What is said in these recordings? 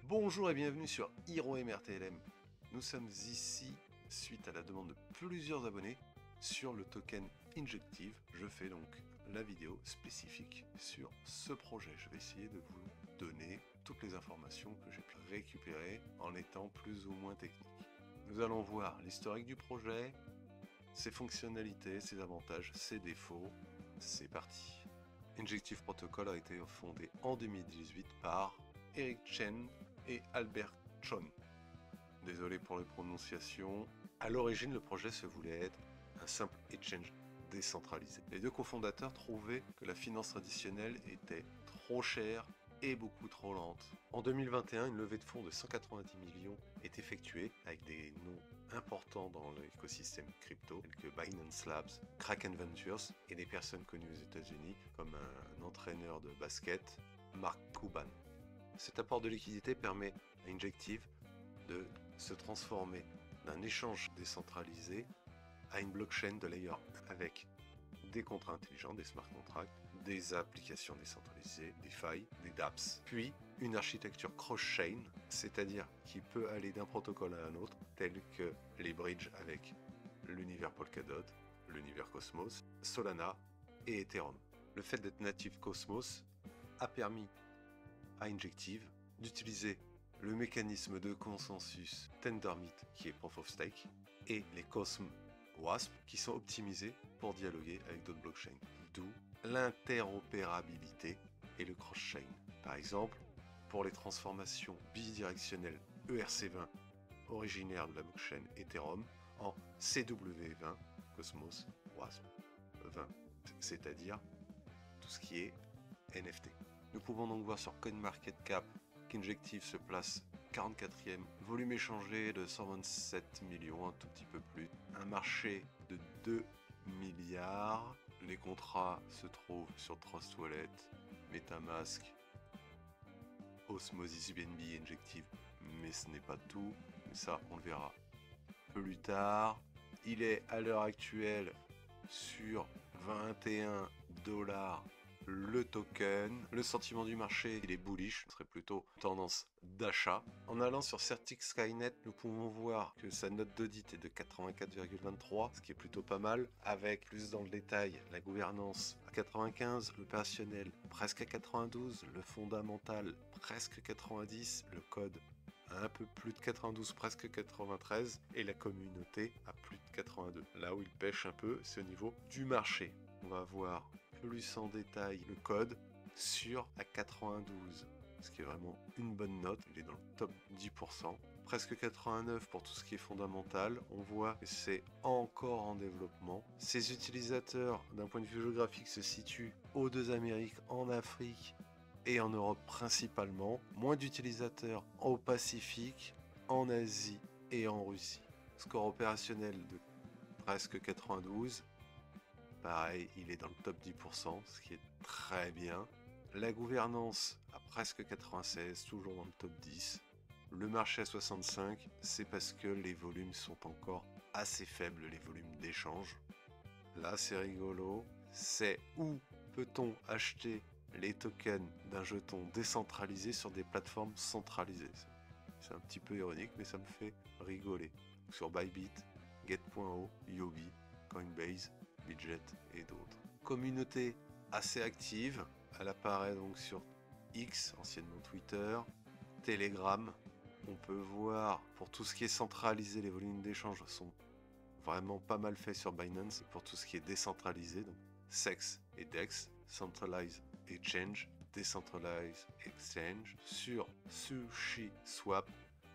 Bonjour et bienvenue sur Hero MRTLM. Nous sommes ici suite à la demande de plusieurs abonnés sur le token Injective. Je fais donc la vidéo spécifique sur ce projet. Je vais essayer de vous donner toutes les informations que j'ai pu récupérer en étant plus ou moins technique. Nous allons voir l'historique du projet, ses fonctionnalités, ses avantages, ses défauts. C'est parti. Injective Protocol a été fondé en 2018 par Eric Chen et Albert Chon. Désolé pour les prononciations. À l'origine, le projet se voulait être un simple exchange décentralisé. Les deux cofondateurs trouvaient que la finance traditionnelle était trop chère et beaucoup trop lente. En 2021, une levée de fonds de 190 millions est effectuée avec des noms importants dans l'écosystème crypto, tels que Binance Labs, Kraken Ventures et des personnes connues aux États-Unis comme un entraîneur de basket, Mark Cuban. Cet apport de liquidité permet à Injective de se transformer d'un échange décentralisé à une blockchain de layer 1 avec des contrats intelligents, des smart contracts, des applications décentralisées, des failles, des dApps, puis une architecture cross-chain, c'est-à-dire qui peut aller d'un protocole à un autre, tel que les bridges avec l'univers Polkadot, l'univers Cosmos, Solana et Ethereum. Le fait d'être natif Cosmos a permis à Injective d'utiliser le mécanisme de consensus Tendermint qui est Proof of Stake et les Cosm WASP qui sont optimisés pour dialoguer avec d'autres blockchains, d'où l'interopérabilité et le cross-chain. Par exemple, pour les transformations bidirectionnelles ERC20 originaires de la blockchain Ethereum en CW20 Cosmos WASP 20, c'est-à-dire tout ce qui est NFT. Nous pouvons donc voir sur CoinMarketCap qu'Injective se place 44e, volume échangé de 127 millions, un tout petit peu plus, un marché de 2 milliards. Les contrats se trouvent sur Trust Wallet, MetaMask, Osmosis BNB, Injective, mais ce n'est pas tout, ça on le verra plus tard. Il est à l'heure actuelle sur 21 $ le token. Le sentiment du marché, il est bullish, ce serait plutôt tendance d'achat. En allant sur Certix Skynet, nous pouvons voir que sa note d'audit est de 84,23, ce qui est plutôt pas mal, avec plus dans le détail la gouvernance à 95, l'opérationnel presque à 92, le fondamental presque 90, le code à un peu plus de 92, presque 93, et la communauté à plus de 82. Là où il pêche un peu, c'est au niveau du marché. On va voir plus en détail le code sur à 92, ce qui est vraiment une bonne note. Il est dans le top 10%. Presque 89 pour tout ce qui est fondamental. On voit que c'est encore en développement. Ses utilisateurs, d'un point de vue géographique, se situent aux deux Amériques, en Afrique et en Europe principalement. Moins d'utilisateurs au Pacifique, en Asie et en Russie. Score opérationnel de presque 92. Pareil, il est dans le top 10%, ce qui est très bien. La gouvernance à presque 96, toujours dans le top 10. Le marché à 65, c'est parce que les volumes sont encore assez faibles, les volumes d'échange. Là, c'est rigolo. C'est où peut-on acheter les tokens d'un jeton décentralisé sur des plateformes centralisées. C'est un petit peu ironique, mais ça me fait rigoler. Sur Bybit, Get.io, Yobi, Coinbase, Budget et d'autres. Communauté assez active, elle apparaît donc sur X, anciennement Twitter, Telegram. On peut voir, pour tout ce qui est centralisé, les volumes d'échange sont vraiment pas mal faits sur Binance. Pour tout ce qui est décentralisé, donc SEX et DEX, Centralized Exchange, Decentralized Exchange, sur SushiSwap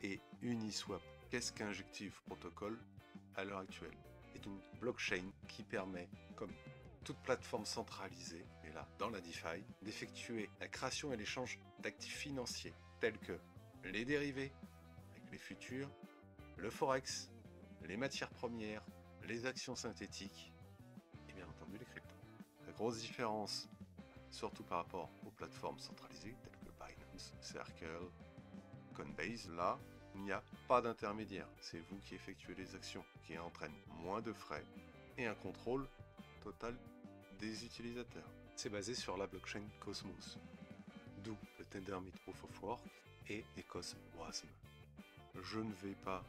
et Uniswap. Qu'est-ce qu'Injective Protocol à l'heure actuelle? C'est une blockchain qui permet, comme toute plateforme centralisée, et là dans la DeFi, d'effectuer la création et l'échange d'actifs financiers tels que les dérivés avec les futurs, le forex, les matières premières, les actions synthétiques et bien entendu les cryptos. La grosse différence, surtout par rapport aux plateformes centralisées telles que Binance, Circle, Coinbase, là, il n'y a pas d'intermédiaire. C'est vous qui effectuez les actions, qui entraînent moins de frais et un contrôle total des utilisateurs. C'est basé sur la blockchain Cosmos, d'où le Tendermint Proof of Work et Ecos WASM. Je ne vais pas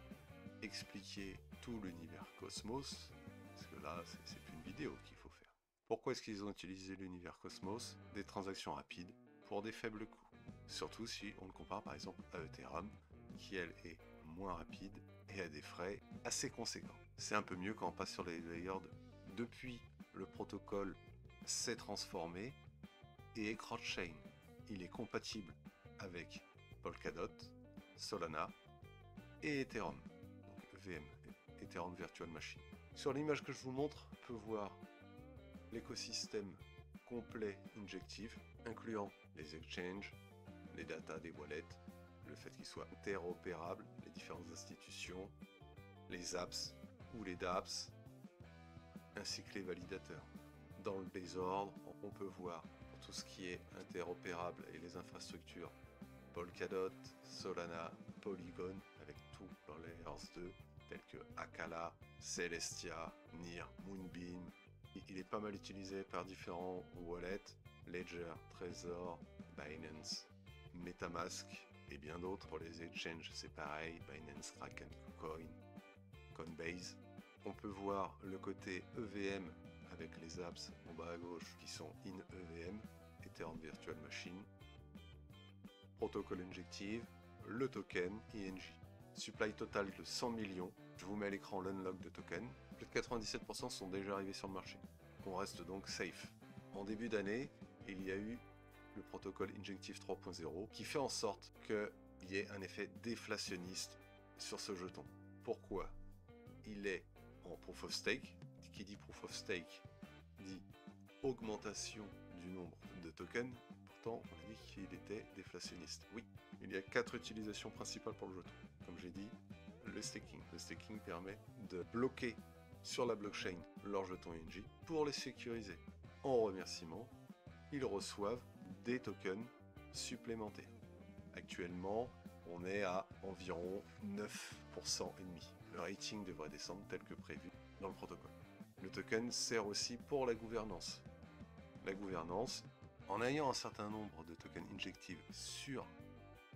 expliquer tout l'univers Cosmos, parce que là, c'est une vidéo qu'il faut faire. Pourquoi est-ce qu'ils ont utilisé l'univers Cosmos? Des transactions rapides pour des faibles coûts. Surtout si on le compare par exemple à Ethereum, qui elle est moins rapide et a des frais assez conséquents. C'est un peu mieux quand on passe sur les layers 2. Depuis, le protocole s'est transformé et est cross-chain. Il est compatible avec Polkadot, Solana et Ethereum, donc EVM, Ethereum Virtual Machine. Sur l'image que je vous montre, on peut voir l'écosystème complet Injective, incluant les exchanges, les datas des wallets, le fait qu'ils soient interopérables, les différentes institutions, les apps ou les dApps, ainsi que les validateurs. Dans le désordre, on peut voir pour tout ce qui est interopérable et les infrastructures Polkadot, Solana, Polygon, avec tout dans les Layers 2, tels que Akala, Celestia, NIR, Moonbeam. Il est pas mal utilisé par différents wallets, Ledger, Trezor, Binance, Metamask et bien d'autres. Pour les exchanges, c'est pareil, Binance, Kraken, KuCoin, Coinbase. On peut voir le côté EVM avec les apps en bas à gauche qui sont in EVM, Ethereum Virtual Machine, protocole Injective, le token INJ. Supply total de 100 millions. Je vous mets à l'écran l'unlock de tokens. Plus de 97% sont déjà arrivés sur le marché. On reste donc safe. En début d'année, il y a eu le protocole Injective 3.0 qui fait en sorte qu'il y ait un effet déflationniste sur ce jeton. Pourquoi? Il est en proof of stake. Qui dit proof of stake dit augmentation du nombre de tokens. Pourtant, on a dit qu'il était déflationniste. Oui, il y a 4 utilisations principales pour le jeton. Comme j'ai dit, le staking. Le staking permet de bloquer sur la blockchain leurs jetons INJ pour les sécuriser. En remerciement, ils reçoivent des tokens supplémentaires. Actuellement, on est à environ 9% et demi. Le rating devrait descendre tel que prévu dans le protocole. Le token sert aussi pour la gouvernance. La gouvernance, en ayant un certain nombre de tokens injectifs sur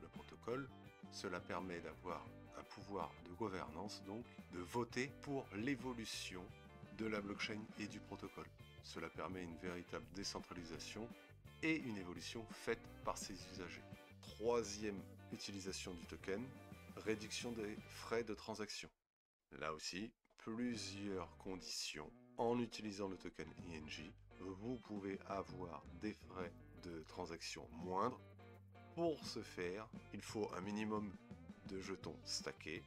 le protocole, cela permet d'avoir un pouvoir de gouvernance, donc de voter pour l'évolution de la blockchain et du protocole. Cela permet une véritable décentralisation et une évolution faite par ses usagers. Troisième utilisation du token, réduction des frais de transaction. Là aussi, plusieurs conditions. En utilisant le token INJ, vous pouvez avoir des frais de transaction moindres. Pour ce faire, il faut un minimum de jetons stackés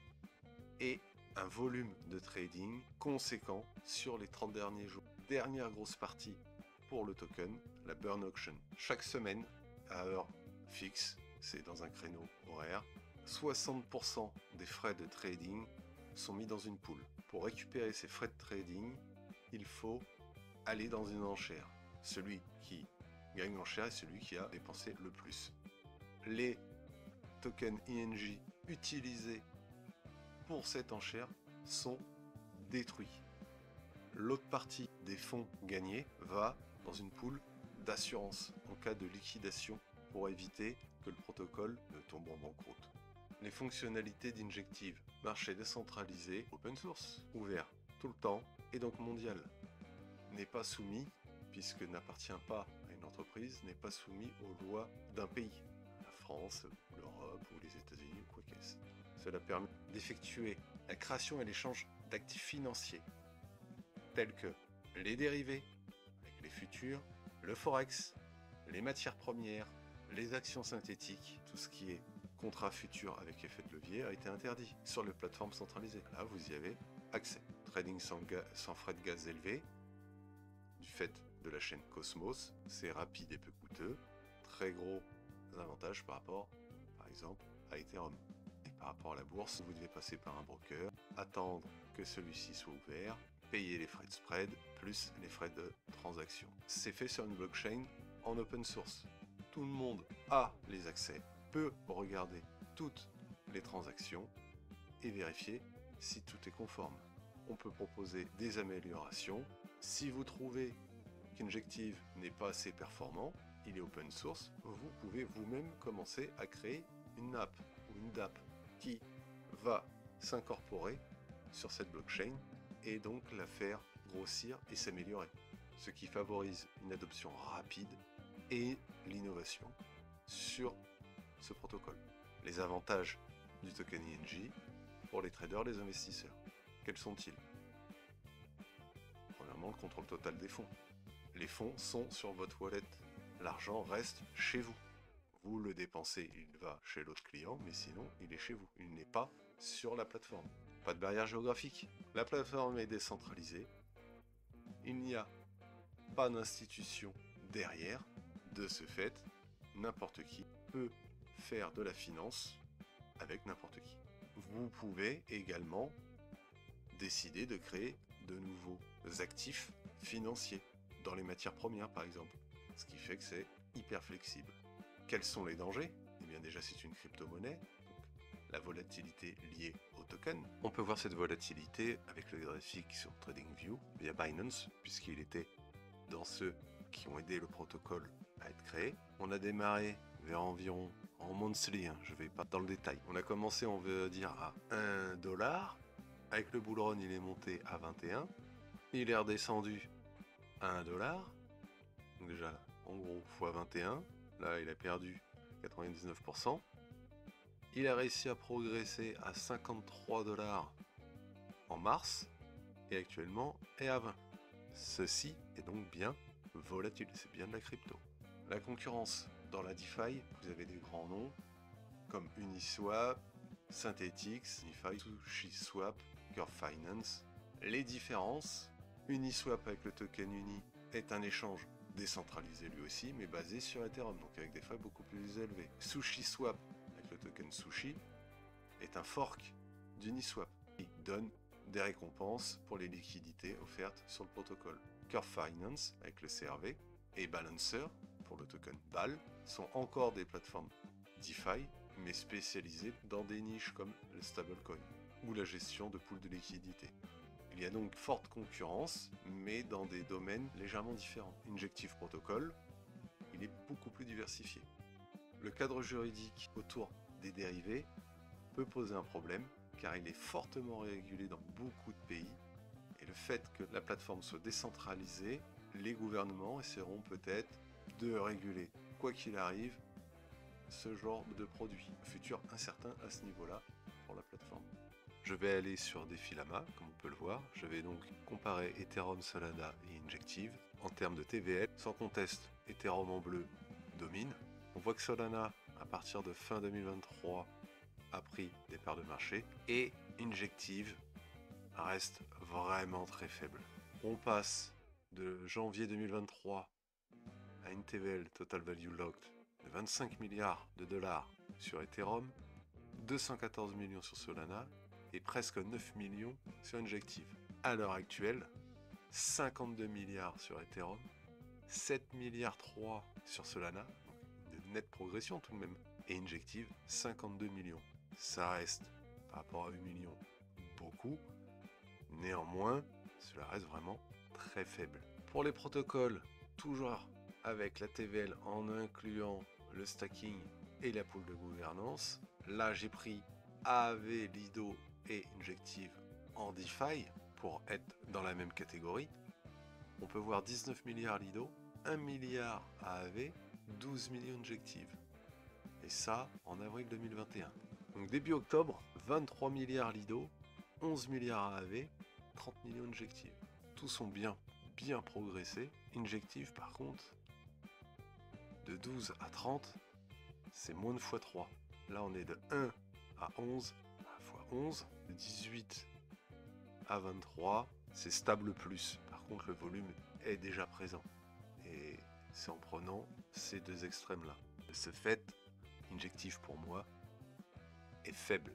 et un volume de trading conséquent sur les 30 derniers jours. Dernière grosse partie pour le token, la burn auction. Chaque semaine, à heure fixe, c'est dans un créneau horaire, 60% des frais de trading sont mis dans une pool. Pour récupérer ces frais de trading, il faut aller dans une enchère. Celui qui gagne l'enchère est celui qui a dépensé le plus. Les tokens INJ utilisés pour cette enchère sont détruits. L'autre partie des fonds gagnés va dans une pool d'assurance en cas de liquidation pour éviter que le protocole ne tombe en banqueroute. Les fonctionnalités d'Injective, marché décentralisé, open source, ouvert tout le temps et donc mondial, n'est pas soumis, puisque n'appartient pas à une entreprise, n'est pas soumis aux lois d'un pays, la France, l'Europe ou les États-Unis ou quoi qu'est-ce. Cela permet d'effectuer la création et l'échange d'actifs financiers, tels que les dérivés, avec les futurs, le forex, les matières premières, les actions synthétiques, tout ce qui est contrat futur avec effet de levier a été interdit sur les plateformes centralisées. Là, vous y avez accès. Trading sans frais de gaz élevés, du fait de la chaîne Cosmos, c'est rapide et peu coûteux, très gros avantages par rapport, par exemple, à Ethereum. Et par rapport à la bourse, vous devez passer par un broker, attendre que celui-ci soit ouvert, payer les frais de spread, plus les frais de transaction. C'est fait sur une blockchain en open source. Tout le monde a les accès, peut regarder toutes les transactions et vérifier si tout est conforme. On peut proposer des améliorations. Si vous trouvez qu'Injective n'est pas assez performant, il est open source, vous pouvez vous-même commencer à créer une app ou une DApp qui va s'incorporer sur cette blockchain et donc la faire grossir et s'améliorer, ce qui favorise une adoption rapide et l'innovation sur ce protocole. Les avantages du token ING pour les traders, les investisseurs, quels sont-ils? Premièrement, le contrôle total des fonds. Les fonds sont sur votre wallet. L'argent reste chez vous. Vous le dépensez, il va chez l'autre client, mais sinon, il est chez vous. Il n'est pas sur la plateforme. Pas de barrière géographique. La plateforme est décentralisée. Il n'y a pas d'institution derrière. De ce fait, n'importe qui peut faire de la finance avec n'importe qui. Vous pouvez également décider de créer de nouveaux actifs financiers dans les matières premières par exemple, ce qui fait que c'est hyper flexible. Quels sont les dangers? Eh bien déjà c'est une crypto-monnaie, donc la volatilité liée au token. On peut voir cette volatilité avec le graphique sur TradingView via Binance, puisqu'il était dans ceux qui ont aidé le protocole à être créé. On a démarré vers environ, en monthly, je ne vais pas dans le détail, on a commencé on veut dire à 1 $, avec le bull run il est monté à 21, il est redescendu à 1 $, donc déjà en gros fois 21, là il a perdu 99%, il a réussi à progresser à 53 $ en mars, et actuellement est à 20. Ceci est donc bien volatile, c'est bien de la crypto. La concurrence dans la DeFi, vous avez des grands noms comme Uniswap, Synthetix, DeFi, SushiSwap, Curve Finance. Les différences, Uniswap avec le token Uni est un échange décentralisé lui aussi, mais basé sur Ethereum, donc avec des frais beaucoup plus élevés. SushiSwap avec le token Sushi est un fork d'Uniswap qui donne des récompenses pour les liquidités offertes sur le protocole. Curve Finance avec le CRV et Balancer pour le token BAL sont encore des plateformes DeFi mais spécialisées dans des niches comme le stablecoin ou la gestion de pools de liquidités. Il y a donc forte concurrence mais dans des domaines légèrement différents. Injective Protocol, il est beaucoup plus diversifié. Le cadre juridique autour des dérivés peut poser un problème car il est fortement régulé dans beaucoup de pays, et le fait que la plateforme soit décentralisée, les gouvernements essaieront peut-être de réguler, quoi qu'il arrive, ce genre de produit. Futur incertain à ce niveau-là pour la plateforme. Je vais aller sur Defilama, comme on peut le voir. Je vais donc comparer Ethereum, Solana et Injective. En termes de TVL, sans conteste, Ethereum en bleu domine. On voit que Solana, à partir de fin 2023, a pris des parts de marché et Injective reste vraiment très faible. On passe de janvier 2023 à une TVL, Total Value Locked, de 25 milliards de dollars sur Ethereum, 214 millions sur Solana et presque 9 millions sur Injective. À l'heure actuelle, 52 milliards sur Ethereum, 7 milliards 3 sur Solana, donc une nette progression tout de même, et Injective 52 millions. Ça reste, par rapport à 8 millions, beaucoup. Néanmoins, cela reste vraiment très faible. Pour les protocoles, toujours avec la TVL en incluant le stacking et la pool de gouvernance, là j'ai pris AAV, Lido et Injective en DeFi pour être dans la même catégorie. On peut voir 19 milliards Lido, 1 milliard AAV, 12 millions Injective. Et ça en avril 2021. Donc début octobre, 23 milliards Lido, 11 milliards AAV, 30 millions Injective. Tous ont bien progressé. Injective par contre, de 12 à 30, c'est moins de x3. Là on est de 1 à 11, fois 11, de 18 à 23, c'est stable plus. Par contre le volume est déjà présent. Et c'est en prenant ces deux extrêmes-là. De ce fait, Injective pour moi est faible.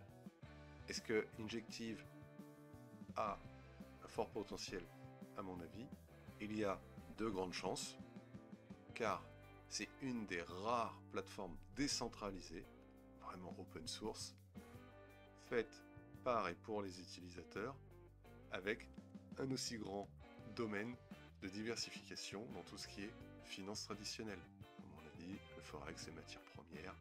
Est-ce que Injective a un fort potentiel? À mon avis, il y a de grandes chances, car c'est une des rares plateformes décentralisées, vraiment open source, faite par et pour les utilisateurs, avec un aussi grand domaine de diversification dans tout ce qui est finance traditionnelle. Comme on a dit, le forex, les matières premières,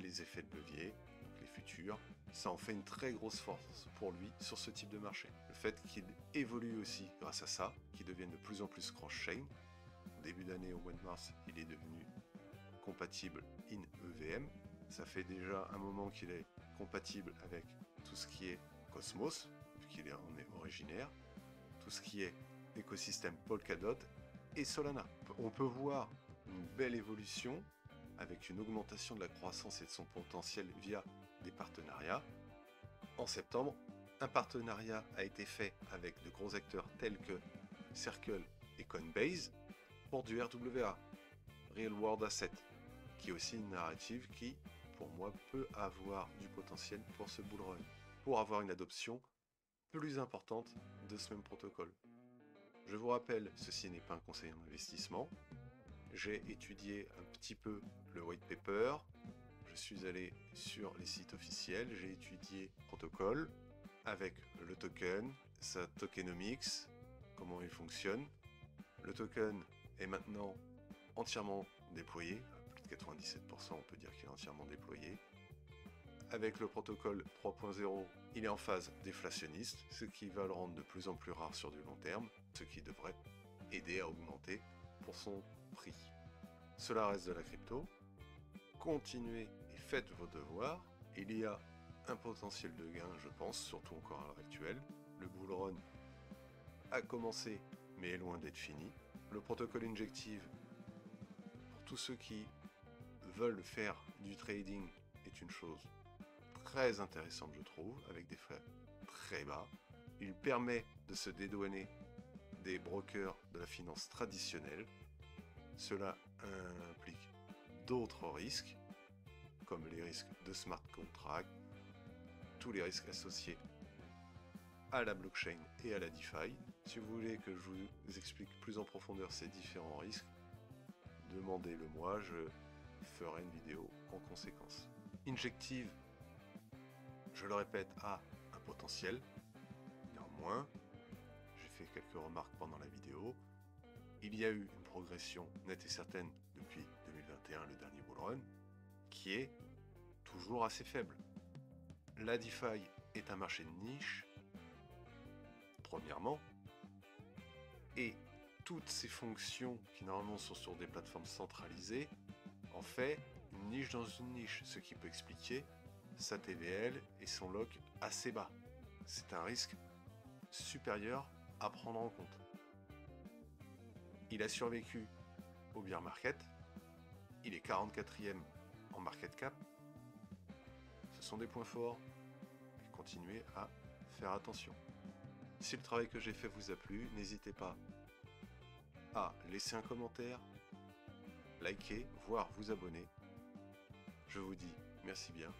les effets de levier, donc les futurs, ça en fait une très grosse force pour lui sur ce type de marché. Le fait qu'il évolue aussi grâce à ça, qu'il devienne de plus en plus cross-chain. Au début d'année, au mois de mars, il est devenu compatible in EVM. Ça fait déjà un moment qu'il est compatible avec tout ce qui est Cosmos, puisqu'il en est originaire, tout ce qui est écosystème Polkadot et Solana. On peut voir une belle évolution avec une augmentation de la croissance et de son potentiel via des partenariats. En septembre, un partenariat a été fait avec de gros acteurs tels que Circle et Coinbase pour du RWA, Real World Asset, qui est aussi une narrative qui, pour moi, peut avoir du potentiel pour ce bull run, pour avoir une adoption plus importante de ce même protocole. Je vous rappelle, ceci n'est pas un conseil en investissement. J'ai étudié un petit peu le white paper, je suis allé sur les sites officiels, j'ai étudié le protocole avec le token, sa tokenomics, comment il fonctionne. Le token est maintenant entièrement déployé, à plus de 97%, on peut dire qu'il est entièrement déployé. Avec le protocole 3.0, il est en phase déflationniste, ce qui va le rendre de plus en plus rare sur du long terme, ce qui devrait aider à augmenter pour son prix. Cela reste de la crypto. Continuez et faites vos devoirs. Il y a un potentiel de gain, je pense, surtout encore à l'heure actuelle. Le bull run a commencé, mais est loin d'être fini. Le protocole Injective, pour tous ceux qui veulent faire du trading, est une chose très intéressante, je trouve, avec des frais très bas. Il permet de se dédouaner des brokers de la finance traditionnelle. Cela implique d'autres risques, comme les risques de smart contract, tous les risques associés à la blockchain et à la DeFi. Si vous voulez que je vous explique plus en profondeur ces différents risques, demandez-le moi, je ferai une vidéo en conséquence. Injective, je le répète, a un potentiel. Néanmoins, j'ai fait quelques remarques pendant la vidéo. Il y a eu une progression nette et certaine depuis 2021, le dernier bull run, qui est toujours assez faible. La DeFi est un marché de niche, premièrement, et toutes ces fonctions qui normalement sont sur des plateformes centralisées en fait une niche dans une niche, ce qui peut expliquer sa TVL et son lock assez bas. C'est un risque supérieur à prendre en compte. Il a survécu au bear market, il est 44e en market cap. Ce sont des points forts, et continuez à faire attention. Si le travail que j'ai fait vous a plu, n'hésitez pas à laisser un commentaire, liker, voire vous abonner. Je vous dis merci bien